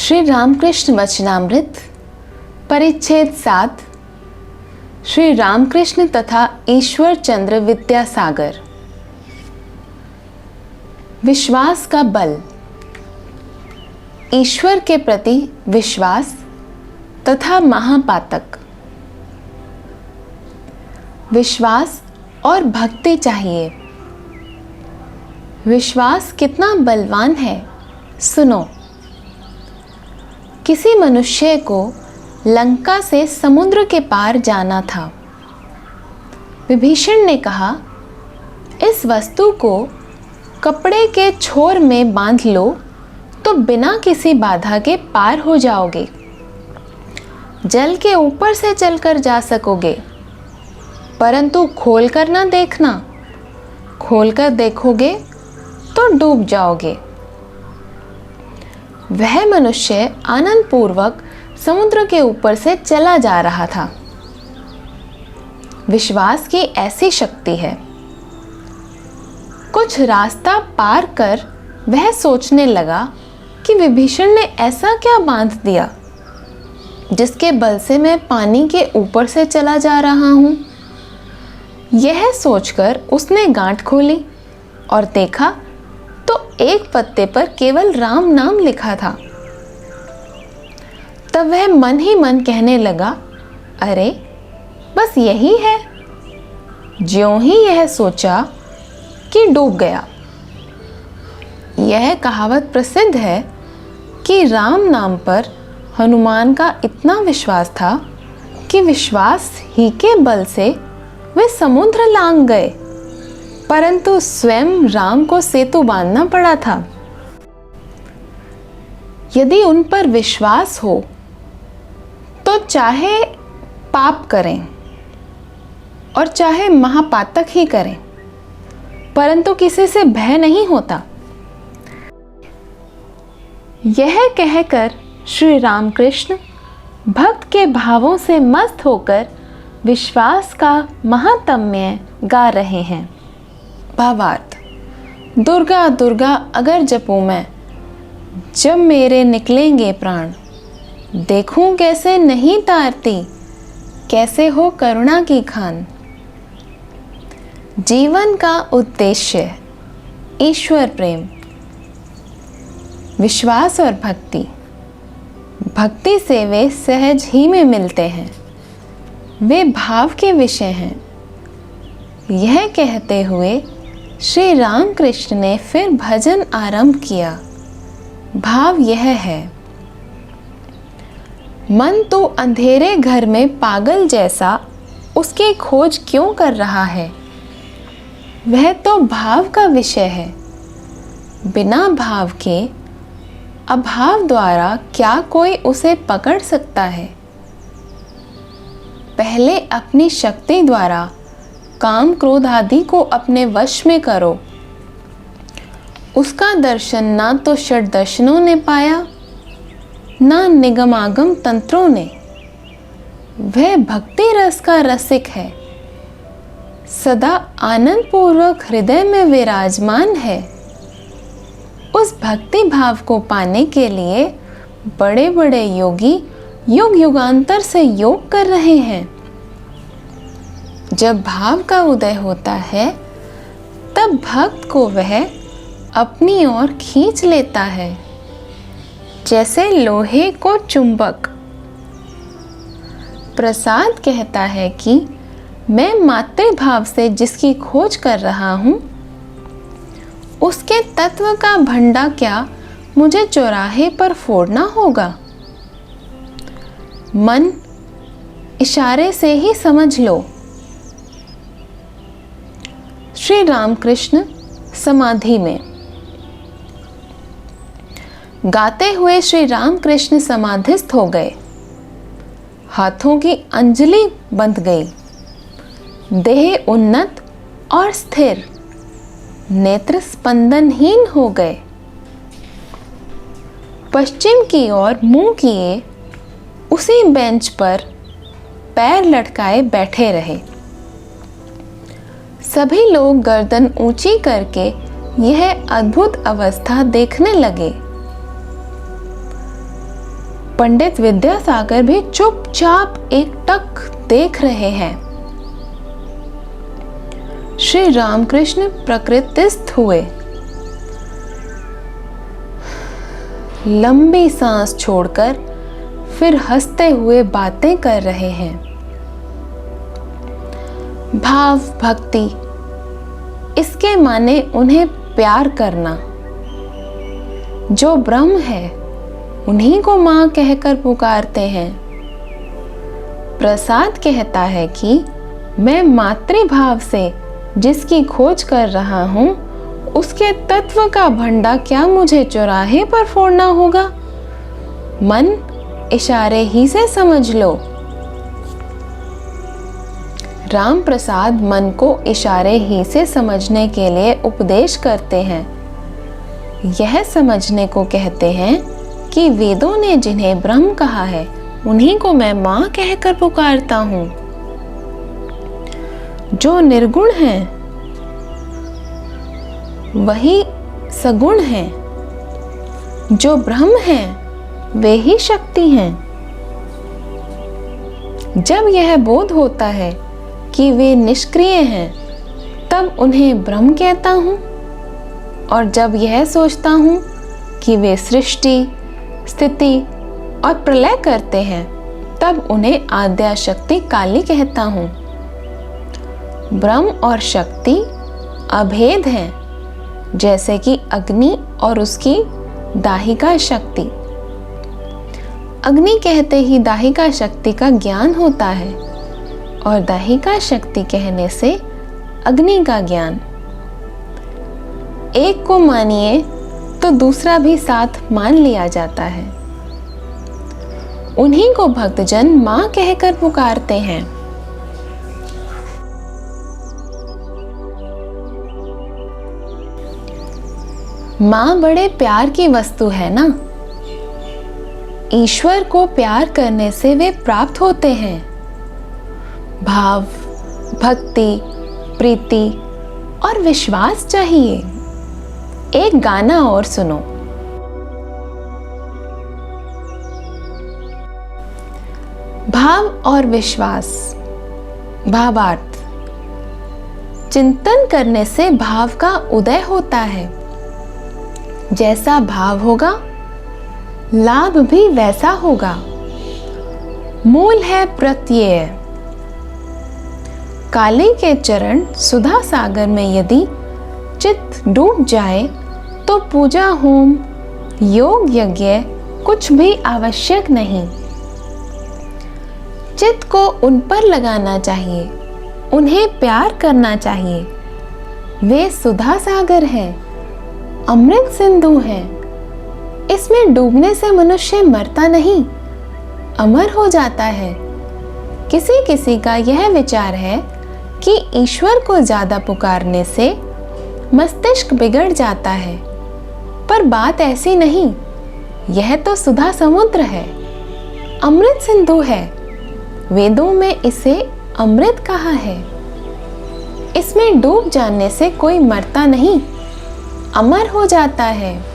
श्री रामकृष्ण वचनामृत परिच्छेद 7 श्री रामकृष्ण तथा ईश्वर चंद्र विद्यासागर। विश्वास का बल। ईश्वर के प्रति विश्वास तथा महापातक। विश्वास और भक्ति चाहिए। विश्वास कितना बलवान है, सुनो। किसी मनुष्य को लंका से समुद्र के पार जाना था। विभीषण ने कहा, इस वस्तु को कपड़े के छोर में बांध लो तो बिना किसी बाधा के पार हो जाओगे। जल के ऊपर से चलकर जा सकोगे, परंतु खोलकर ना देखना। खोलकर देखोगे तो डूब जाओगे। वह मनुष्य आनंद पूर्वक समुद्र के ऊपर से चला जा रहा था। विश्वास की ऐसी शक्ति है। कुछ रास्ता पार कर वह सोचने लगा कि विभीषण ने ऐसा क्या बांध दिया जिसके बल से मैं पानी के ऊपर से चला जा रहा हूं। यह सोचकर उसने गांठ खोली और देखा तो एक पत्ते पर केवल राम नाम लिखा था। तब वह मन ही मन कहने लगा, अरे बस यही है। ज्यों ही यह सोचा कि डूब गया। यह कहावत प्रसिद्ध है कि राम नाम पर हनुमान का इतना विश्वास था कि विश्वास ही के बल से वे समुद्र लांघ गए, परंतु स्वयं राम को सेतु बांधना पड़ा था। यदि उन पर विश्वास हो तो चाहे पाप करें और चाहे महापातक ही करें, परंतु किसी से भय नहीं होता। यह कहकर श्री रामकृष्ण भक्त के भावों से मस्त होकर विश्वास का महात्म्य गा रहे हैं। भावार्थ। दुर्गा दुर्गा अगर जपूं मैं, जब मेरे निकलेंगे प्राण। देखूं कैसे नहीं तारती, कैसे हो करुणा की खान। जीवन का उद्देश्य ईश्वर प्रेम, विश्वास और भक्ति। भक्ति से वे सहज ही में मिलते हैं। वे भाव के विषय हैं। यह कहते हुए श्री रामकृष्ण ने फिर भजन आरंभ किया। भाव यह है, मन तो अंधेरे घर में पागल जैसा उसकी खोज क्यों कर रहा है। वह तो भाव का विषय है। बिना भाव के अभाव द्वारा क्या कोई उसे पकड़ सकता है। पहले अपनी शक्ति द्वारा काम क्रोध आदि को अपने वश में करो। उसका दर्शन ना तो षड दर्शनों ने पाया, ना निगमागम तंत्रों ने। वह भक्ति रस का रसिक है, सदा आनंद पूर्वक हृदय में विराजमान है। उस भक्ति भाव को पाने के लिए बड़े बड़े योगी युग युगांतर से योग कर रहे हैं। जब भाव का उदय होता है तब भक्त को वह अपनी ओर खींच लेता है, जैसे लोहे को चुंबक। प्रसाद कहता है कि मैं मातृभाव से जिसकी खोज कर रहा हूं, उसके तत्व का भंडा क्या मुझे चौराहे पर फोड़ना होगा। मन इशारे से ही समझ लो। श्री रामकृष्ण समाधि में। गाते हुए श्री रामकृष्ण समाधिस्थ हो गए। हाथों की अंजलि बंध गई। देह उन्नत और स्थिर, नेत्र स्पंदनहीन हो गए। पश्चिम की ओर मुंह किए उसी बेंच पर पैर लटकाए बैठे रहे। सभी लोग गर्दन ऊंची करके यह अद्भुत अवस्था देखने लगे। पंडित विद्यासागर भी चुपचाप एकटक देख रहे हैं। श्री रामकृष्ण प्रकृतिस्थ हुए, लंबी सांस छोड़कर फिर हंसते हुए बातें कर रहे हैं। भाव भक्ति, इसके माने उन्हें प्यार करना। जो ब्रह्म है उन्हीं को मां कहकर पुकारते हैं। प्रसाद कहता है कि मैं मातृभाव से जिसकी खोज कर रहा हूं, उसके तत्व का भंडा क्या मुझे चौराहे पर फोड़ना होगा? मन इशारे ही से समझ लो। राम प्रसाद मन को इशारे ही से समझने के लिए उपदेश करते हैं। यह समझने को कहते हैं कि वेदों ने जिन्हें ब्रह्म कहा है, उन्हीं को मैं मां कहकर पुकारता हूं। जो निर्गुण हैं वही सगुण हैं, जो ब्रह्म हैं वे ही शक्ति हैं। जब यह बोध होता है कि वे निष्क्रिय हैं, तब उन्हें ब्रह्म कहता हूं, और जब यह सोचता हूं कि वे सृष्टि, स्थिति और प्रलय करते हैं, तब उन्हें आद्या शक्ति काली कहता हूं। ब्रह्म और शक्ति अभेद हैं, जैसे कि अग्नि और उसकी दाहिका शक्ति। अग्नि कहते ही दाहिका शक्ति का ज्ञान होता है, और दाहिका शक्ति कहने से अग्नि का ज्ञान। एक को मानिए तो दूसरा भी साथ मान लिया जाता है। उन्हीं को भक्तजन मां कहकर पुकारते हैं। मां बड़े प्यार की वस्तु है ना। ईश्वर को प्यार करने से वे प्राप्त होते हैं। भाव, भक्ति, प्रीति और विश्वास चाहिए। एक गाना और सुनो। भाव और विश्वास। भावार्थ। चिंतन करने से भाव का उदय होता है। जैसा भाव होगा, लाभ भी वैसा होगा। मूल है प्रत्यय। काली के चरण सुधा सागर में यदि चित्त डूब जाए, तो पूजा, होम, योग, यज्ञ कुछ भी आवश्यक नहीं। चित्त को उन पर लगाना चाहिए, उन्हें प्यार करना चाहिए। वे सुधा सागर है, अमृत सिंधु है। इसमें डूबने से मनुष्य मरता नहीं, अमर हो जाता है। किसी किसी का यह विचार है कि ईश्वर को ज्यादा पुकारने से मस्तिष्क बिगड़ जाता है, पर बात ऐसी नहीं। यह तो सुधा समुद्र है, अमृत सिंधु है। वेदों में इसे अमृत कहा है। इसमें डूब जाने से कोई मरता नहीं, अमर हो जाता है।